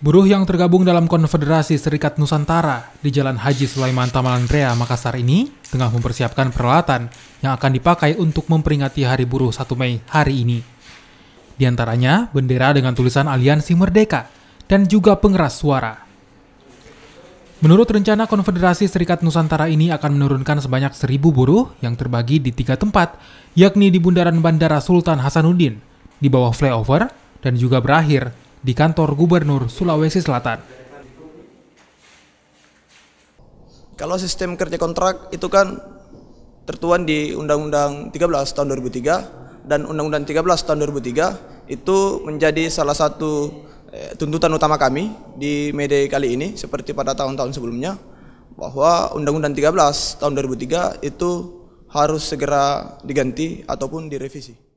Buruh yang tergabung dalam Konfederasi Serikat Nusantara di Jalan Haji Sulaiman Tamalandrea, Makassar ini tengah mempersiapkan peralatan yang akan dipakai untuk memperingati Hari Buruh 1 Mei hari ini. Di antaranya bendera dengan tulisan Aliansi Merdeka dan juga pengeras suara. Menurut rencana, Konfederasi Serikat Nusantara ini akan menurunkan sebanyak 1.000 buruh yang terbagi di 3 tempat, yakni di Bundaran Bandara Sultan Hasanuddin, di bawah flyover, dan juga berakhir di kantor Gubernur Sulawesi Selatan. Kalau sistem kerja kontrak itu kan tertuang di Undang-Undang 13 tahun 2003 dan Undang-Undang 13 tahun 2003 itu menjadi salah satu tuntutan utama kami di May Day kali ini, seperti pada tahun-tahun sebelumnya, bahwa Undang-Undang 13 tahun 2003 itu harus segera diganti ataupun direvisi.